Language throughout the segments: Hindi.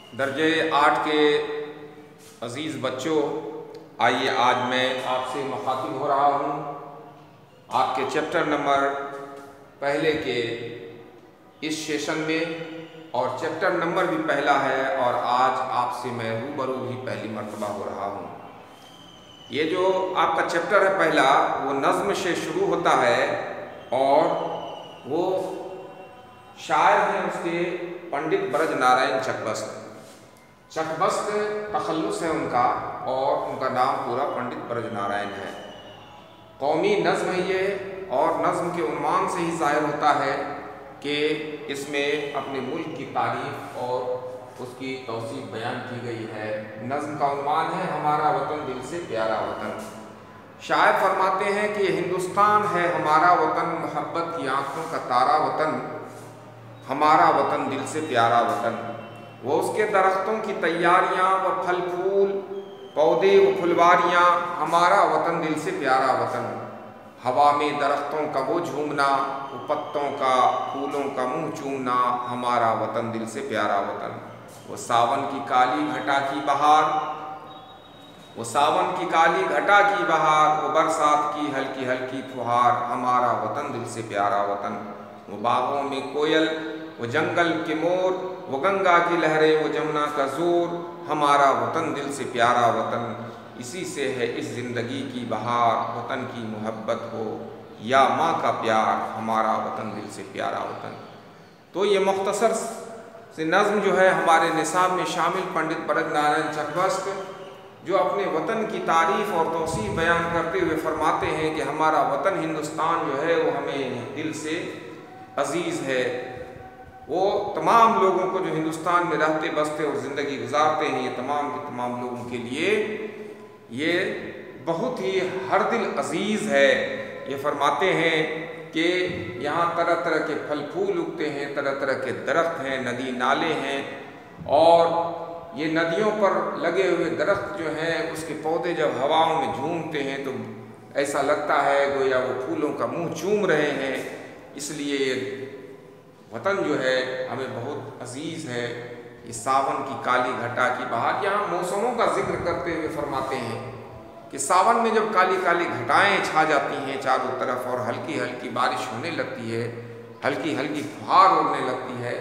दर्जे 8 के अज़ीज़ बच्चों, आइए आज मैं आपसे मुखातिब हो रहा हूँ आपके चैप्टर नंबर पहले के इस सेशन में। और चैप्टर नंबर भी पहला है और आज आपसे मैं रूबरू ही पहली मर्तबा हो रहा हूँ। ये जो आपका चैप्टर है पहला, वो नज़्म से शुरू होता है और वो शायर हैं उसके पंडित ब्रजनारायण चकबस्त। चकबस्त तखल्लुस है उनका और उनका नाम पूरा पंडित ब्रजनारायण है। कौमी नज़्म है ये, और नज़्म के उन्वान से ही ज़ाहिर होता है कि इसमें अपने मुल्क की तारीफ़ और उसकी तौसीफ़ बयान की गई है। नज़्म का उन्वान है हमारा वतन दिल से प्यारा वतन। शायर फरमाते हैं कि हिंदुस्तान है हमारा वतन, मोहब्बत की आँखों का तारा वतन, हमारा वतन दिल से प्यारा वतन। वो उसके दरख्तों की तैयारियाँ, व फल फूल पौधे व फुलवारियाँ, हमारा वतन दिल से प्यारा वतन। हवा में दरख्तों का वो झूमना, वो पत्तों का फूलों का मुँह चूमना, हमारा वतन दिल से प्यारा वतन। वो सावन की काली घटा की बहार, वो सावन की काली घटा की बहार, वो बरसात की हल्की हल्की फुहार, हमारा वतन दिल से प्यारा वतन। वो बागों में कोयल, वो जंगल के मोर, वो गंगा की लहरें, वो जमुना का जोर, हमारा वतन दिल से प्यारा वतन। इसी से है इस ज़िंदगी की बहार, वतन की मोहब्बत हो या माँ का प्यार, हमारा वतन दिल से प्यारा वतन। तो ये मुख्तसर से नज़्म जो है हमारे निसाब में शामिल पंडित ब्रजनारायण चकबस्त, जो अपने वतन की तारीफ़ और तौसीफ़ बयान करते हुए फरमाते हैं कि हमारा वतन हिंदुस्तान जो है वो हमें दिल से अज़ीज़ है। वो तमाम लोगों को जो हिंदुस्तान में रहते बसते और ज़िंदगी गुजारते हैं, ये तमाम के तमाम लोगों के लिए ये बहुत ही हर दिल अज़ीज़ है। ये फरमाते हैं कि यहाँ तरह तरह के फल फूल उगते हैं, तरह तरह के दरख्त हैं, नदी नाले हैं, और ये नदियों पर लगे हुए दरख्त जो हैं उसके पौधे जब हवाओं में झूमते हैं तो ऐसा लगता है गोया वो फूलों का मुँह चूम रहे हैं। इसलिए ये वतन जो है हमें बहुत अजीज़ है। ये सावन की काली घटा की बहार, यहाँ मौसमों का जिक्र करते हुए फरमाते हैं कि सावन में जब काली काली घटाएं छा जाती हैं चारों तरफ और हल्की हल्की बारिश होने लगती है, हल्की हल्की फुहार उड़ने लगती है,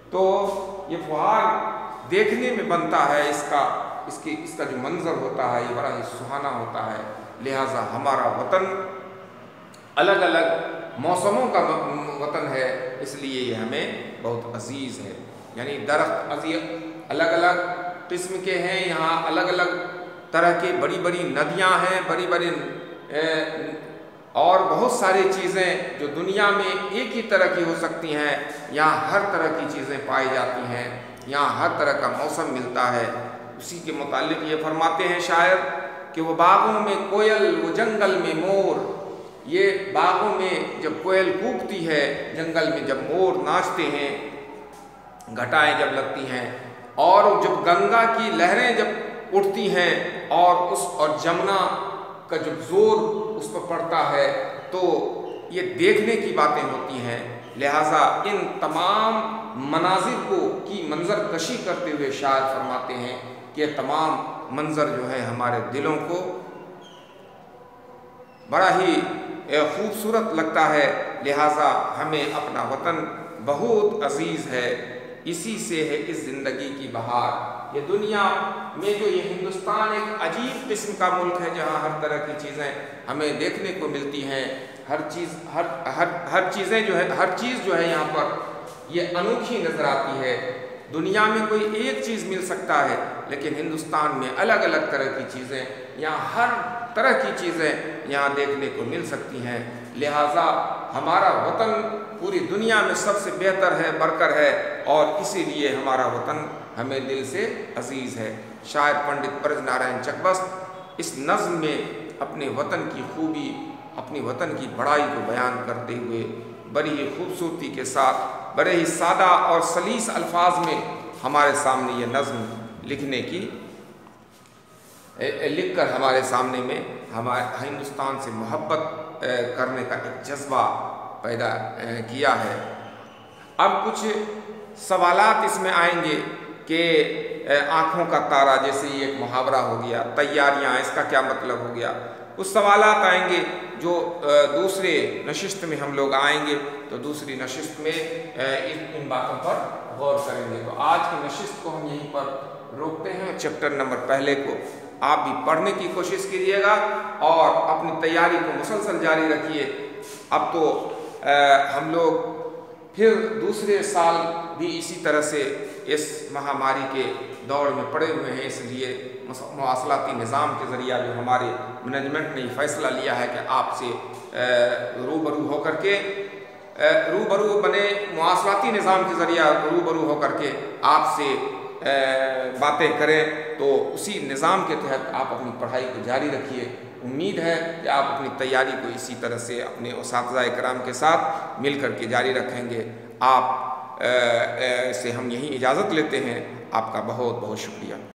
तो ये फुहार देखने में बनता है, इसका जो मंजर होता है ये बड़ा ही सुहाना होता है। लिहाजा हमारा वतन अलग अलग मौसमों का वतन है, इसलिए ये हमें बहुत अजीज़ है। यानी दरख्त अलग अलग किस्म के हैं, यहाँ अलग अलग तरह की बड़ी बड़ी नदियाँ हैं, बड़ी बड़ी और बहुत सारी चीज़ें जो दुनिया में एक ही तरह की हो सकती हैं, यहाँ हर तरह की चीज़ें पाई जाती हैं, यहाँ हर तरह का मौसम मिलता है। उसी के मुतालिक ये फरमाते हैं शायर कि वो बागों में कोयल, वो जंगल में मोर। ये बागों में जब कोयल कूकती है, जंगल में जब मोर नाचते हैं, घटाएं जब लगती हैं, और जब गंगा की लहरें जब उठती हैं और जमुना का जब जोर उस पर पड़ता है, तो ये देखने की बातें होती हैं। लिहाजा इन तमाम मनाजिर की मंजर कशी करते हुए शायर फरमाते हैं कि तमाम मंजर जो है हमारे दिलों को बड़ा ही खूबसूरत लगता है। लिहाजा हमें अपना वतन बहुत अजीज़ है। इसी से है इस ज़िंदगी की बहार। ये दुनिया में जो ये हिंदुस्तान एक अजीब किस्म का मुल्क है, जहाँ हर तरह की चीज़ें हमें देखने को मिलती हैं। हर चीज़ जो है यहाँ पर ये अनोखी नज़र आती है। दुनिया में कोई एक चीज़ मिल सकता है, लेकिन हिंदुस्तान में अलग अलग तरह की चीज़ें, यहाँ हर तरह की चीज़ें यहाँ देखने को मिल सकती हैं। लिहाजा हमारा वतन पूरी दुनिया में सबसे बेहतर है, बरकर है, और इसीलिए हमारा वतन हमें दिल से अजीज़ है। शायर पंडित ब्रजनारायण चकबस्त इस नज़्म में अपने वतन की खूबी, अपनी वतन की बड़ाई को बयान करते हुए बड़ी ही खूबसूरती के साथ, बड़े ही सादा और सलीस अल्फाज में हमारे सामने ये नज़्म लिखकर हमारे सामने में हमारे हिंदुस्तान से मोहब्बत करने का एक जज्बा पैदा किया है। अब कुछ सवालात इसमें आएंगे कि आँखों का तारा जैसे ही एक मुहावरा हो गया, तैयारियाँ, इसका क्या मतलब हो गया। कुछ सवालात आएंगे जो दूसरे नशिस्त में हम लोग आएंगे तो दूसरी नशिस्त में इन बातों पर गौर करेंगे। तो आज की नशिस्त को हम यहीं पर रोकते हैं। चैप्टर नंबर पहले को आप भी पढ़ने की कोशिश कीजिएगा और अपनी तैयारी को मुसलसल जारी रखिए। अब तो हम लोग फिर दूसरे साल भी इसी तरह से इस महामारी के दौर में पड़े हुए हैं, इसलिए मवासलाती निज़ाम के ज़रिया जो हमारे मैनेजमेंट ने फैसला लिया है कि आपसे रूबरू होकर के रूबरू बने, मवासलाती निज़ाम के ज़रिया रूबरू होकर के आपसे बातें करें, तो उसी निज़ाम के तहत आप अपनी पढ़ाई को जारी रखिए। उम्मीद है कि आप अपनी तैयारी को इसी तरह से अपने उस्ताद-ए कराम के साथ मिल कर के जारी रखेंगे। आप से हम यहीं इजाज़त लेते हैं। आपका बहुत बहुत शुक्रिया।